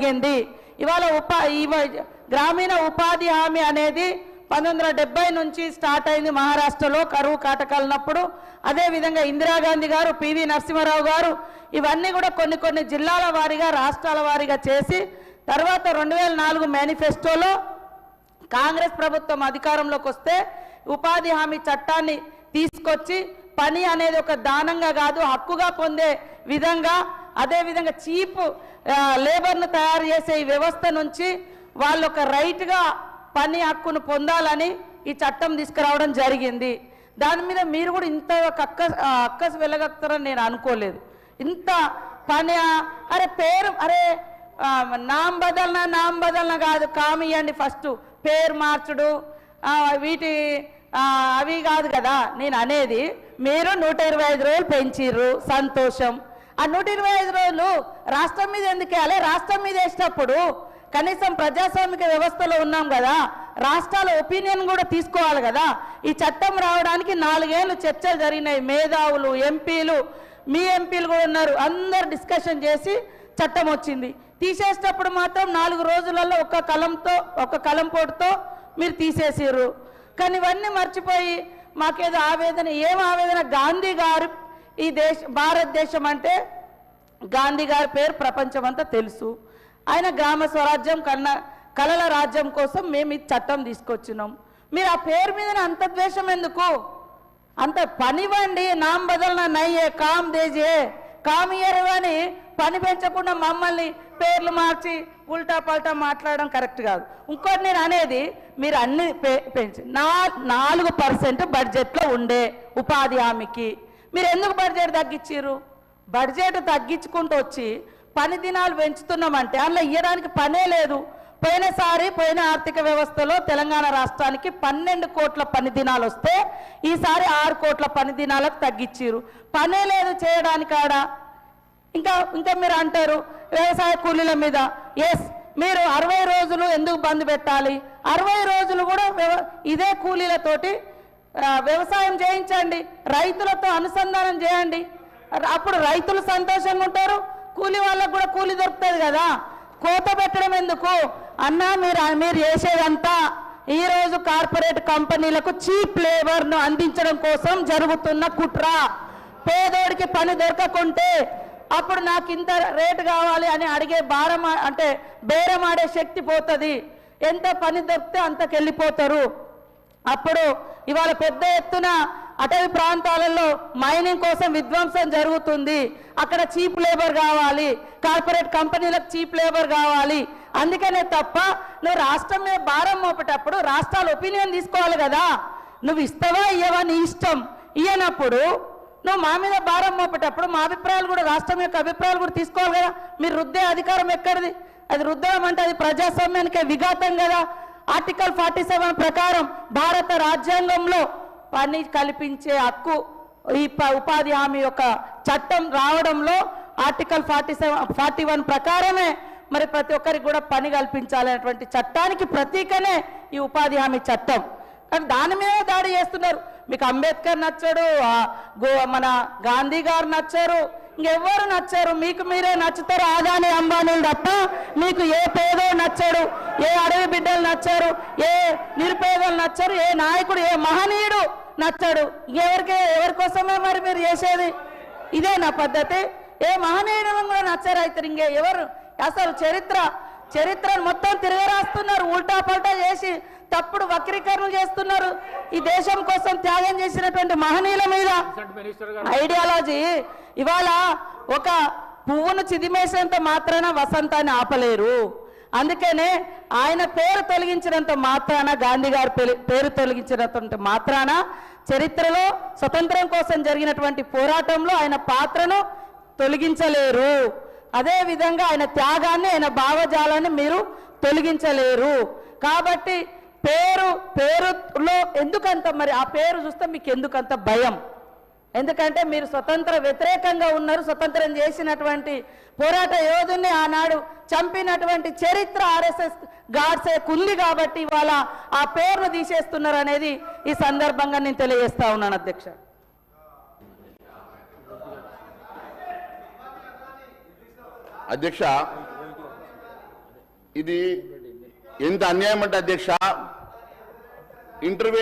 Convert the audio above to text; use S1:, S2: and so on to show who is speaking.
S1: జరిగింది. ఇవాళ గ్రామీణ ఉపాధి హామీ అనేది 1970 నుంచి స్టార్ట్ అయింది మహారాష్ట్రలో కరువు కాటకాలన్నప్పుడు. అదేవిధంగా ఇందిరాగాంధీ గారు, పివి నరసింహారావు గారు ఇవన్నీ కూడా కొన్ని జిల్లాల వారీగా రాష్ట్రాల వారీగా చేసి తర్వాత 2004 మేనిఫెస్టోలో కాంగ్రెస్ ప్రభుత్వం అధికారంలోకి వస్తే ఉపాధి హామీ చట్టాన్ని తీసుకొచ్చి పని అనేది ఒక దానంగా కాదు హక్కుగా పొందే విధంగా, అదేవిధంగా చీప్ లేబర్ను తయారు చేసే ఈ వ్యవస్థ నుంచి వాళ్ళు ఒక రైట్గా పని హక్కును పొందాలని ఈ చట్టం తీసుకురావడం జరిగింది. దాని మీద మీరు కూడా ఇంత అక్కసు వెళ్ళగలుగుతారని నేను అనుకోలేదు. ఇంత పని అరే పేరు అరే నామ్ బదలన కాదు, కామ్ ఇవ్వండి ఫస్ట్, పేరు మార్చుడు వీటి అవి కాదు కదా నేను అనేది. మీరు 125 రోజులు పెంచిర్రు, సంతోషం. ఆ 125 రోజులు రాష్ట్రం మీద ఎందుకు వేయాలి? రాష్ట్రం మీద వేసినప్పుడు కనీసం ప్రజాస్వామిక వ్యవస్థలో ఉన్నాం కదా, రాష్ట్రాల ఒపీనియన్ కూడా తీసుకోవాలి కదా. ఈ చట్టం రావడానికి 4 ఏళ్ళు చర్చలు జరిగినాయి. మేధావులు, ఎంపీలు, మీ ఎంపీలు కూడా ఉన్నారు, అందరు డిస్కషన్ చేసి చట్టం వచ్చింది. తీసేసేటప్పుడు మాత్రం 4 రోజులలో ఒక కలంపోటుతో మీరు తీసేసారు. కానీ ఇవన్నీ మర్చిపోయి మాకేదో ఆవేదన, ఏం ఆవేదన? గాంధీ గారు ఈ భారతదేశం అంటే గాంధీ గారి పేరు ప్రపంచమంతా తెలుసు. ఆయన గ్రామ స్వరాజ్యం కలల రాజ్యం కోసం మేము ఈ చట్టం తీసుకొచ్చినాం. మీరు ఆ పేరు మీద అంత ద్వేషం ఎందుకు? అంత పనివ్వండి, నామ్ బదలన నయ్యే కామ్ దేజే కామ్ ఇయ్యరు అని పని పెంచకుండా మమ్మల్ని పేర్లు మార్చి ఉల్టా పల్టా మాట్లాడడం కరెక్ట్ కాదు. ఇంకోటి నేను అనేది, మీరు అన్ని పెంచి 4% బడ్జెట్లో ఉండే ఉపాధి హామీకి మీరు ఎందుకు బడ్జెట్ తగ్గించారు? బడ్జెట్ తగ్గించుకుంటూ వచ్చి పని దినాలు పెంచుతున్నామంటే అందులో ఇవ్వడానికి పనే లేదు. పోయిన ఆర్థిక వ్యవస్థలో తెలంగాణ రాష్ట్రానికి 12 కోట్ల పని దినాలు వస్తే ఈసారి 6 కోట్ల పని దినాలకు తగ్గించారు. పనే లేదు చేయడానికి ఆడ. ఇంకా మీరు అంటారు వ్యవసాయ కూలీల మీద. ఎస్, మీరు 60 రోజులు ఎందుకు బంద్ పెట్టాలి? 60 రోజులు కూడా ఇదే కూలీలతోటి వ్యవసాయం చేయించండి, రైతులతో అనుసంధానం చేయండి. అప్పుడు రైతులు సంతోషంగా ఉంటారు, కూలీ వాళ్ళకు కూడా కూలీ దొరుకుతుంది కదా. కోత పెట్టడం ఎందుకు అన్నా? మీరు చేసేదంతా ఈరోజు కార్పొరేట్ కంపెనీలకు చీప్ లేబర్ను అందించడం కోసం జరుగుతున్న కుట్ర. పేదోడికి పని దొరకకుంటే అప్పుడు నాకు ఇంత రేటు కావాలి అని అడిగే బేరం ఆడే శక్తి పోతుంది. ఎంత పని దొరికితే అంతకెళ్ళిపోతారు. అప్పుడు ఇవాళ పెద్ద ఎత్తున అటవీ ప్రాంతాలలో మైనింగ్ కోసం విధ్వంసం జరుగుతుంది. అక్కడ చీప్ లేబర్ కావాలి, కార్పొరేట్ కంపెనీలకు చీప్ లేబర్ కావాలి. అందుకనే తప్ప నువ్వు రాష్ట్రం మీద భారం మోపేటప్పుడు రాష్ట్రాల ఒపీనియన్ తీసుకోవాలి కదా. నువ్వు ఇస్తావా ఇయ్యవా నీ ఇష్టం. ఇయ్యనప్పుడు నువ్వు మా మీద భారం మోపేటప్పుడు మా అభిప్రాయాలు కూడా, రాష్ట్రం యొక్క అభిప్రాయాలు కూడా తీసుకోవాలి కదా. మీరు రుద్దే అధికారం ఎక్కడిది? అది రుద్దడం అంటే అది ప్రజాస్వామ్యానికే విఘాతం కదా. ఆర్టికల్ 47 ప్రకారం భారత రాజ్యాంగంలో పని కల్పించే హక్కు ఈ ఉపాధి హామీ యొక్క చట్టం రావడంలో ఆర్టికల్ 41 ప్రకారమే మరి ప్రతి ఒక్కరికి కూడా పని కల్పించాలనేటువంటి చట్టానికి ప్రతీకనే ఈ ఉపాధి హామీ చట్టం. కానీ దాని మీద దాడి చేస్తున్నారు. మీకు అంబేద్కర్ నచ్చాడు, మన గాంధీ గారు నచ్చారు, ఇంకెవ్వరు నచ్చారు? మీకు మీరే నచ్చుతారు అదాని అంబానీలు తప్ప మీకు ఏ పేదో నచ్చాడు, ఏ అడవి బిడ్డలు నచ్చారు, ఏ నిరుపేదలు నచ్చారు, ఏ నాయకుడు, ఏ మహనీయుడు నచ్చాడు? ఎవరి కోసమే మరి మీరు చేసేది? ఇదే నా పద్ధతి? ఏ మహనీయుడు కూడా నచ్చారు అయితే ఇంకే ఎవరు? అసలు చరిత్రను మొత్తం తిరగరాస్తున్నారు, ఉల్టా పల్టా చేసి తప్పుడు వక్రీకరణలు చేస్తున్నారు. ఈ దేశం కోసం త్యాగం చేసినటువంటి మహనీయుల మీద ఐడియాలజీ. ఇవాళ ఒక పువ్వును చిదిమేసేంత మాత్రాన వసంతాన్ని ఆపలేరు. అందుకనే ఆయన పేరు తొలగించినంత మాత్రాన, గాంధీ గారి పేరు తొలగించినంత మాత్రాన చరిత్రలో స్వతంత్రం కోసం జరిగినటువంటి పోరాటంలో ఆయన పాత్రను తొలగించలేరు. అదేవిధంగా ఆయన త్యాగాన్ని, ఆయన భావజాలాన్ని మీరు తొలగించలేరు. కాబట్టి పేరులో ఎందుకంత మరి ఆ పేరు చూస్తే మీకు ఎందుకంత భయం? ఎందుకంటే మీరు స్వతంత్ర వ్యతిరేకంగా ఉన్నారు. స్వతంత్రం చేసినటువంటి పోరాట యోధుని ఆనాడు చంపినటువంటి చరిత్ర ఆర్ఎస్ఎస్ గాడ్సే ఉంది కాబట్టి ఇవాళ ఆ పేరును తీసేస్తున్నారు అనేది ఈ సందర్భంగా నేను తెలియజేస్తా ఉన్నాను అధ్యక్ష.
S2: అధ్యక్ష ఇది ఎంత అన్యాయం అంటే అధ్యక్ష ఇంటర్వ్యూ